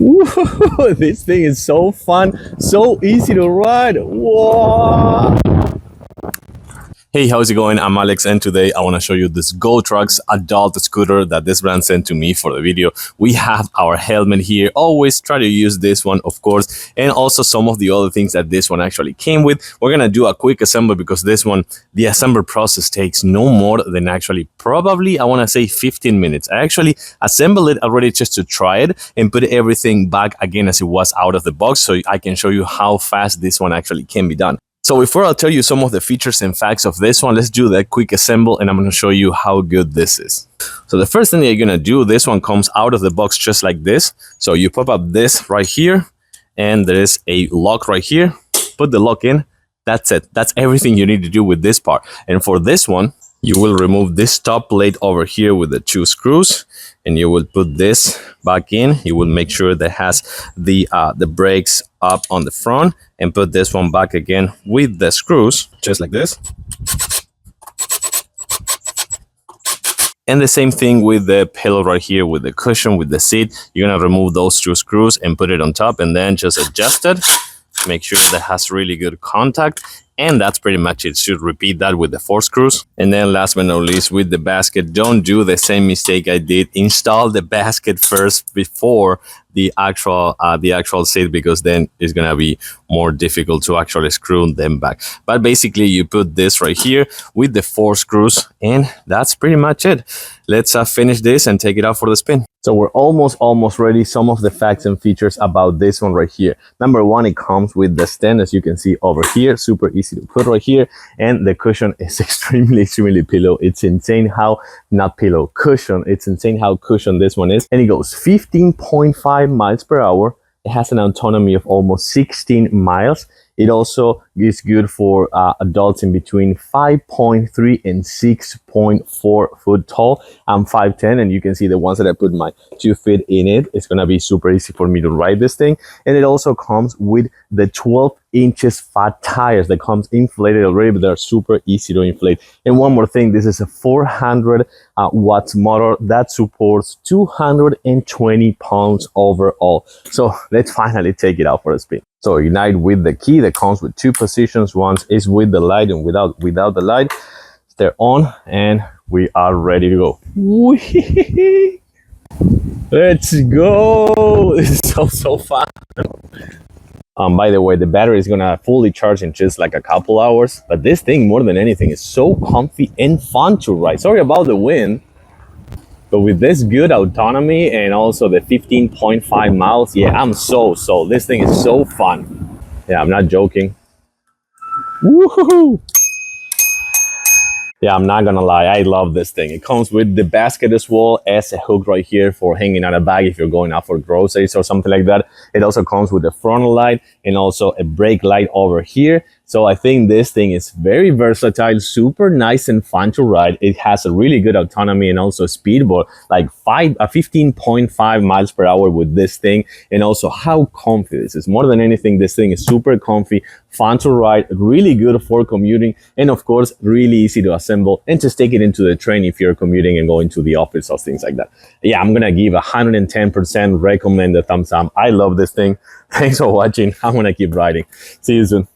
Woo, this thing is so fun, so easy to ride. Whoa. Hey, how's it going? I'm Alex, and today I want to show you this Gotrax adult scooter that this brand sent to me for the video. We have our helmet here. Always try to use this one, of course, and also some of the other things that this one actually came with. We're gonna do a quick assembly because this one, the assembly process takes no more than actually probably, I want to say 15 minutes. I actually assembled it already just to try it and put everything back again as it was out of the box, so I can show you how fast this one actually can be done. So before I'll tell you some of the features and facts of this one, let's do that quick assemble and I'm going to show you how good this is. So the first thing that you're going to do, this one comes out of the box just like this. So you pop up this right here and there is a lock right here. Put the lock in. That's it. That's everything you need to do with this part. And for this one, you will remove this top plate over here with the 2 screws and you will put this back in. You will make sure that has the brakes up on the front and put this one back again with the screws, just like this. And the same thing with the pillow right here with the cushion, with the seat. You're gonna remove those 2 screws and put it on top and then just adjust it. Make sure that has really good contact. And that's pretty much it. Should repeat that with the 4 screws. And then last but not least, with the basket, don't do the same mistake I did. Install the basket first before the actual seat, because then it's gonna be more difficult to actually screw them back. But basically you put this right here with the 4 screws and that's pretty much it. Let's finish this and take it out for the spin. So we're almost ready. Some of the facts and features about this one right here. Number 1, it comes with the stand, as you can see over here, super easy to put right here, and the cushion is extremely pillow. It's insane how, not pillow, cushion. It's insane how cushioned this one is, and it goes 15.5 miles per hour. It has an autonomy of almost 16 miles. It also is good for adults in between 5.3 and 6.4 foot tall. I'm 5'10", and you can see the ones that I put my 2 feet in it. It's gonna be super easy for me to ride this thing. And it also comes with the 12 inches fat tires that comes inflated already, but they're super easy to inflate. And one more thing, this is a 400 watts motor that supports 220 pounds overall. So let's finally take it out for a spin. So ignite with the key that comes with 2 positions. One is with the light and without the light. They're on and we are ready to go. Let's go. This is so fun. By the way, the battery is gonna fully charge in just like a couple hours, but this thing more than anything is so comfy and fun to ride. Sorry about the wind, but with this good autonomy and also the 15.5 miles, yeah, I'm so sold. This thing is so fun. Yeah, I'm not joking. Woohoo! Yeah, I'm not gonna lie, I love this thing. It comes with the basket as well as a hook right here for hanging out a bag if you're going out for groceries or something like that. It also comes with a frontal light and also a brake light over here. So I think this thing is very versatile, super nice and fun to ride. It has a really good autonomy and also speed, but like 15.5 miles per hour with this thing. And also how comfy this is. More than anything, this thing is super comfy, fun to ride, really good for commuting, and of course, really easy to assemble and just take it into the train if you're commuting and going to the office or things like that. Yeah, I'm gonna give 110% recommend the thumbs up. I love this thing. Thanks for watching. I'm gonna keep riding. See you soon.